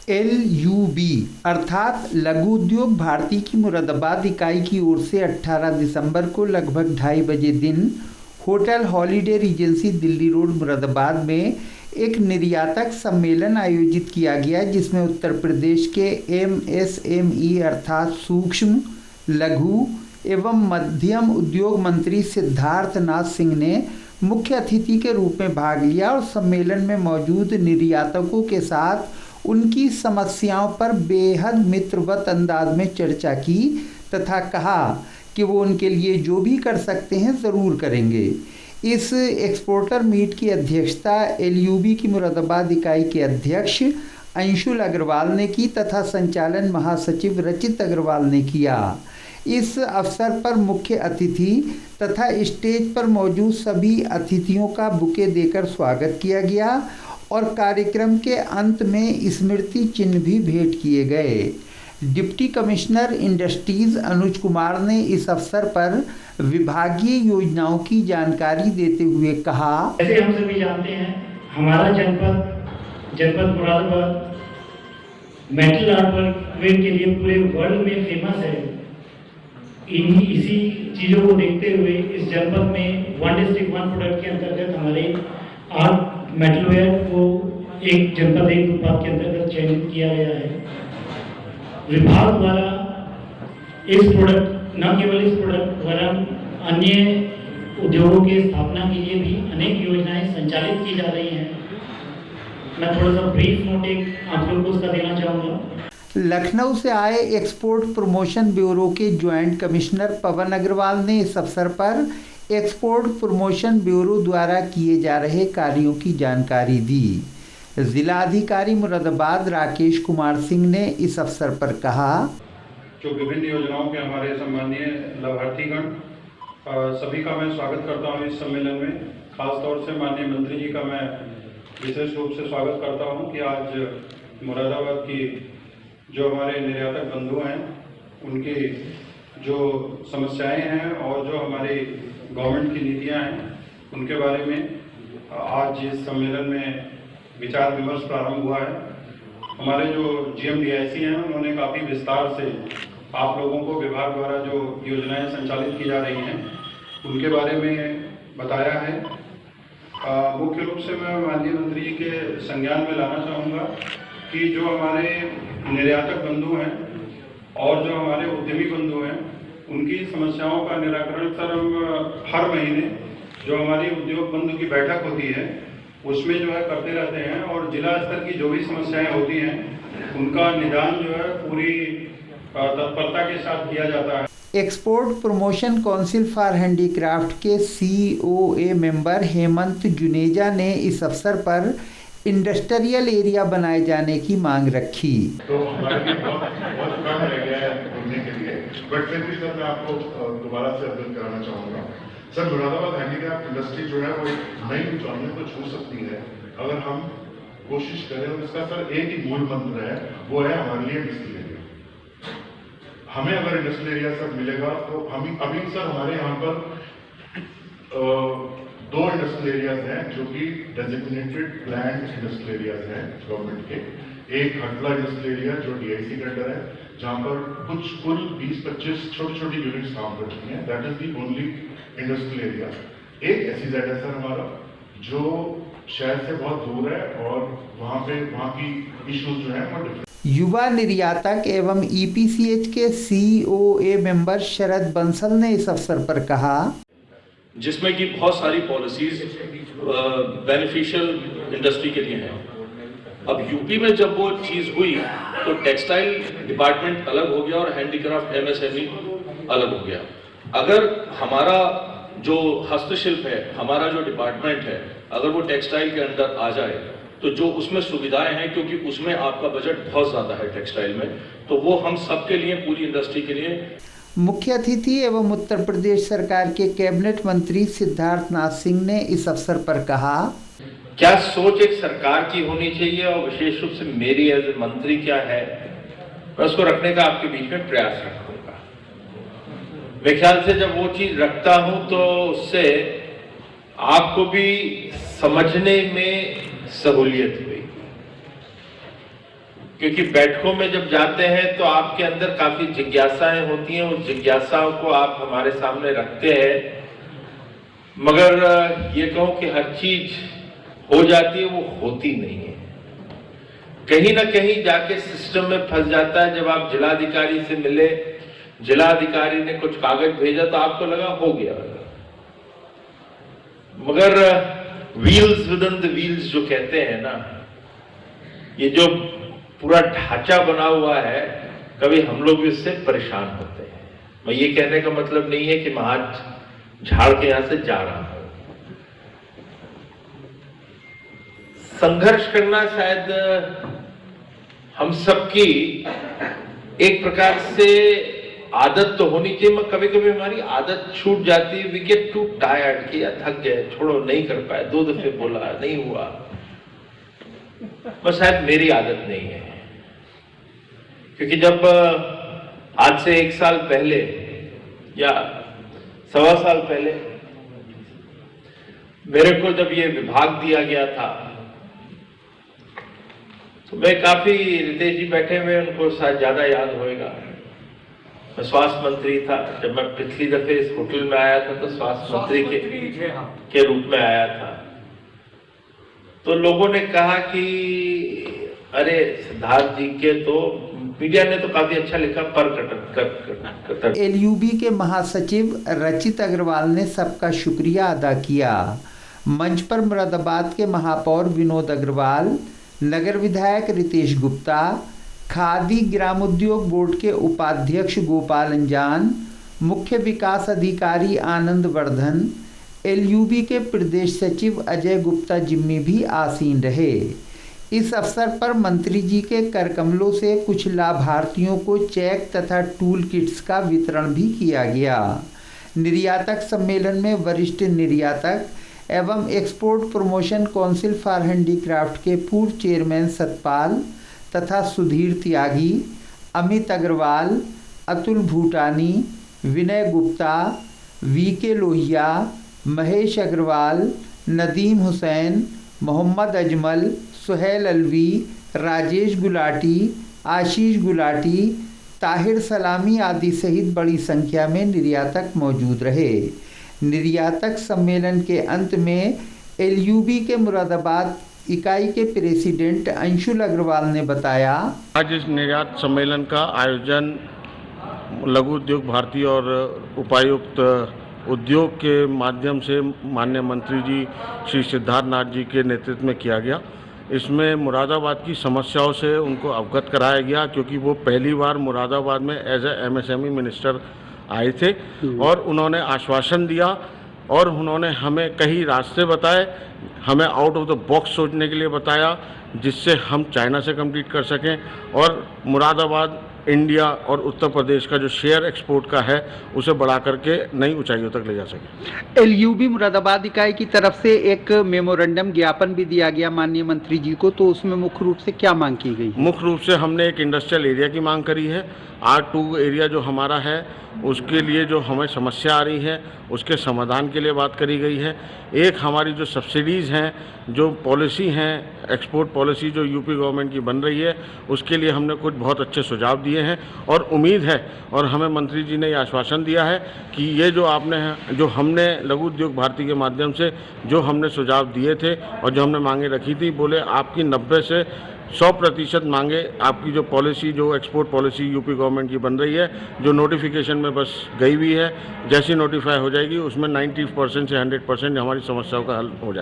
LUB अर्थात लघु उद्योग भारती की मुरादाबाद इकाई की ओर से 18 दिसंबर को लगभग 2:30 बजे दिन hotel holiday Regency Delhi road Moradabad में एक निर्यातक सम्मेलन आयोजित किया गया, जिसमें उत्तर प्रदेश के MSME अर्थात सूक्ष्म लघु एवं मध्यम उद्योग मंत्री सिद्धार्थ नाथ सिंह ने मुख्य अतिथि के रूप में भाग लिया और सम्मेलन में मौजूद निर्यातकों के साथ उनकी समस्याओं पर बेहद मित्रवत अंदाज में चर्चा की तथा कहा कि वो उनके लिए जो भी कर सकते हैं ज़रूर करेंगे। इस एक्सपोर्टर मीट की अध्यक्षता LUB की मुरादाबाद इकाई के अध्यक्ष अंशुल अग्रवाल ने की तथा संचालन महासचिव रचित अग्रवाल ने किया। इस अवसर पर मुख्य अतिथि तथा स्टेज पर मौजूद सभी अतिथियों का बुके देकर स्वागत किया गया और कार्यक्रम के अंत में स्मृति चिन्ह भी भेंट किए गए। Deputy commissioner industries Anuj Kumar ने इस अवसर पर विभागीय योजनाओं की जानकारी देते हुए कहा, जैसे हम सभी जानते हैं हमारा जनपद मुरादाबाद मेटल आर्ट वर्क के लिए पूरे वर्ल्ड में फेमस है। इसी चीज़ों को देखते हुए इस जनपद में वन डिस्ट्रिक्ट वन प्रोडक्ट के अंतर्गत हमारे आर्ट मेटलवेयर को एक जनपद एक उत्पाद के अंतर्गत चयनित किया गया है। विभाग द्वारा इस प्रोडक्ट न केवल इस प्रोडक्ट वरन अन्य उद्योगों की स्थापना के लिए भी अनेक योजनाएं संचालित की जा रही हैं। मैं थोड़ा सा ब्रीफ नोट आप लोगों को उसका देना चाहूँगा। लखनऊ से आए एक्सपोर्ट प्रमोशन ब्यूरो के ज्वाइंट कमिश्नर पवन अग्रवाल ने इस अवसर पर एक्सपोर्ट प्रमोशन ब्यूरो द्वारा किए जा रहे कार्यों की जानकारी दी। जिला अधिकारी मुरादाबाद राकेश कुमार सिंह ने इस अवसर पर कहा, जो विभिन्न योजनाओं के हमारे सम्मानीय लाभार्थीगण सभी का मैं स्वागत करता हूं इस सम्मेलन में। खासतौर से माननीय मंत्री जी का मैं विशेष रूप से स्वागत करता हूं कि आज मुरादाबाद की जो हमारे निर्यातक बंधु हैं उनकी जो समस्याएं हैं और जो हमारी गवर्नमेंट की नीतियां हैं उनके बारे में आज इस सम्मेलन में विचार विमर्श प्रारंभ हुआ है। हमारे जो GMDIC हैं उन्होंने काफ़ी विस्तार से आप लोगों को विभाग द्वारा जो योजनाएं संचालित की जा रही हैं उनके बारे में बताया है। मुख्य रूप से मैं माननीय मंत्री जी के संज्ञान में लाना चाहूँगा कि जो हमारे निर्यातक बंधु हैं और जो हमारे उद्यमी बंधु हैं उनकी समस्याओं का निराकरण सर हम हर महीने जो हमारी उद्योग बंधु की बैठक होती है उसमें जो है करते रहते हैं और जिला स्तर की जो भी समस्याएं होती हैं उनका निदान जो है पूरी तत्परता के साथ किया जाता है। Export promotion council for handicraft के COA मेंबर हेमंत जुनेजा ने इस अवसर पर इंडस्ट्रियल एरिया बनाए जाने की मांग रखी। तो हमारे लिए बहुत कम रह गया है घूमने के लिए, बट फिर भी सर मैं आपको दोबारा से अवगत कराना चाहूँगा। सर मुरादाबाद हैंडीक्राफ्ट इंडस्ट्री जो है वो एक नई ऊंचाइयों को छू सकती है अगर हम कोशिश करें। और इसका सर एक ही मूल मंत्र है, वो है हमारे लिए इंडस्ट्रियल एरिया। हमें अगर इंडस्ट्रियल एरिया सर मिलेगा तो हम अभी सर हमारे यहाँ पर 2 इंडस्ट्रियल एरियाज हैं जो कि डेजिग्नेटेड प्लान्ड इंडस्ट्रियल एरियाज हैं गवर्नमेंट के। एक हटला इंडस्ट्रियल एरिया जो DIC के अंडर है जहाँ पर कुल 20-25 छोटी यूनिट्स काम करती हैं, that is the only industrial area. एक SEZ है सर हमारा जो शहर से बहुत दूर है और वहाँ की इश्यूज जो है वो डिफरेंट। युवा निर्यातक एवं EPCH के COA मेंबर शरद बंसल ने इस अवसर पर कहा, जिसमें कि बहुत सारी पॉलिसीज बेनिफिशियल इंडस्ट्री के लिए हैं। अब यूपी में जब वो चीज़ हुई तो टेक्सटाइल डिपार्टमेंट अलग हो गया और हैंडीक्राफ्ट MSME अलग हो गया। अगर हमारा जो हस्तशिल्प है, हमारा जो डिपार्टमेंट है, अगर वो टेक्सटाइल के अंदर आ जाए तो जो उसमें सुविधाएं हैं, क्योंकि उसमें आपका बजट बहुत ज़्यादा है टेक्सटाइल में, तो वो हम सबके लिए, पूरी इंडस्ट्री के लिए। मुख्य अतिथि एवं उत्तर प्रदेश सरकार के कैबिनेट मंत्री सिद्धार्थ नाथ सिंह ने इस अवसर पर कहा, क्या सोच एक सरकार की होनी चाहिए और विशेष रूप से मेरी एज ए मंत्री क्या है, मैं उसको रखने का आपके बीच में प्रयास रखूंगा। मेरे ख्याल से जब वो चीज रखता हूं तो उससे आपको भी समझने में सहूलियत हुई। क्योंकि बैठकों में जब जाते हैं तो आपके अंदर काफी जिज्ञासाएं होती हैं, उस जिज्ञासाओं को आप हमारे सामने रखते हैं, मगर ये कहूं कि हर चीज हो जाती है, वो होती नहीं है। कहीं ना कहीं जाके सिस्टम में फंस जाता है। जब आप जिलाधिकारी से मिले, जिलाधिकारी ने कुछ कागज भेजा तो आपको लगा हो गया, मगर wheels with in the wheels जो कहते हैं ना, ये जो पूरा ढांचा बना हुआ है, कभी हम लोग भी इससे परेशान होते हैं। मैं ये कहने का मतलब नहीं है कि मैं आज झाड़ के यहां से जा रहा हूं। संघर्ष करना शायद हम सबकी एक प्रकार से आदत तो होनी चाहिए, मगर कभी कभी हमारी आदत छूट जाती है। वी गेट टू टायर्ड कि यार थक गए, छोड़ो, नहीं कर पाए, 2 दफे बोला, नहीं हुआ। बस शायद मेरी आदत नहीं है, क्योंकि जब आज से 1 साल पहले या 1.25 साल पहले मेरे को जब ये विभाग दिया गया था, तो मैं काफी, रितेश जी बैठे हुए, उनको शायद ज्यादा याद होएगा, मैं स्वास्थ्य मंत्री था। जब मैं पिछली दफे इस होटल में आया था तो स्वास्थ्य मंत्री के रूप में आया था। तो लोगों ने कहा कि अरे सिद्धार्थ जी के तो, मीडिया ने तो काफी अच्छा लिखा, पर कटर। एलयूबी के महासचिव रचित अग्रवाल ने सबका शुक्रिया अदा किया। मंच पर मुरादाबाद के महापौर विनोद अग्रवाल, नगर विधायक रितेश गुप्ता, खादी ग्रामोद्योग बोर्ड के उपाध्यक्ष गोपाल अंजान, मुख्य विकास अधिकारी आनंद वर्धन, एलयूबी के प्रदेश सचिव अजय गुप्ता जिम्मी भी आसीन रहे। इस अवसर पर मंत्री जी के करकमलों से कुछ लाभार्थियों को चेक तथा टूल किट्स का वितरण भी किया गया। निर्यातक सम्मेलन में वरिष्ठ निर्यातक एवं export promotion council for handicraft के पूर्व चेयरमैन सतपाल तथा सुधीर त्यागी, अमित अग्रवाल, अतुल भूटानी, विनय गुप्ता, वीके लोहिया, महेश अग्रवाल, नदीम हुसैन, मोहम्मद अजमल, सुहेल अलवी, राजेश गुलाटी, आशीष गुलाटी, ताहिर सलामी आदि सहित बड़ी संख्या में निर्यातक मौजूद रहे। निर्यातक सम्मेलन के अंत में एलयूबी के मुरादाबाद इकाई के प्रेसिडेंट अंशुल अग्रवाल ने बताया, आज इस निर्यात सम्मेलन का आयोजन लघु उद्योग भारती और उपायुक्त उद्योग के माध्यम से माननीय मंत्री जी श्री सिद्धार्थ नाथ जी के नेतृत्व में किया गया। इसमें मुरादाबाद की समस्याओं से उनको अवगत कराया गया, क्योंकि वो पहली बार मुरादाबाद में एज ए एमएसएमई मिनिस्टर आए थे और उन्होंने आश्वासन दिया और उन्होंने हमें कई रास्ते बताए, हमें आउट ऑफ द बॉक्स सोचने के लिए बताया, जिससे हम चाइना से कम्पीट कर सकें और मुरादाबाद इंडिया और उत्तर प्रदेश का जो शेयर एक्सपोर्ट का है उसे बढ़ा करके नई ऊंचाइयों तक ले जा सके। एलयूबी मुरादाबाद इकाई की तरफ से एक मेमोरेंडम ज्ञापन भी दिया गया माननीय मंत्री जी को, तो उसमें मुख्य रूप से क्या मांग की गई? मुख्य रूप से हमने एक इंडस्ट्रियल एरिया की मांग करी है। R2 एरिया जो हमारा है उसके लिए जो हमें समस्या आ रही है उसके समाधान के लिए बात करी गई है। एक हमारी जो सब्सिडीज़ हैं, जो पॉलिसी हैं, एक्सपोर्ट पॉलिसी जो यूपी गवर्नमेंट की बन रही है, उसके लिए हमने कुछ बहुत अच्छे सुझाव दिए हैं और उम्मीद है और हमें मंत्री जी ने ये आश्वासन दिया है कि ये जो हमने लघु उद्योग भारती के माध्यम से जो हमने सुझाव दिए थे और जो हमने मांगे रखी थी, बोले आपकी 90 से 100% मांगे, आपकी जो पॉलिसी, जो एक्सपोर्ट पॉलिसी यूपी गवर्नमेंट की बन रही है, जो नोटिफिकेशन में बस गई हुई है, जैसी नोटिफाई हो जाएगी उसमें 90% से 100% हमारी समस्याओं का हल हो जाएगा।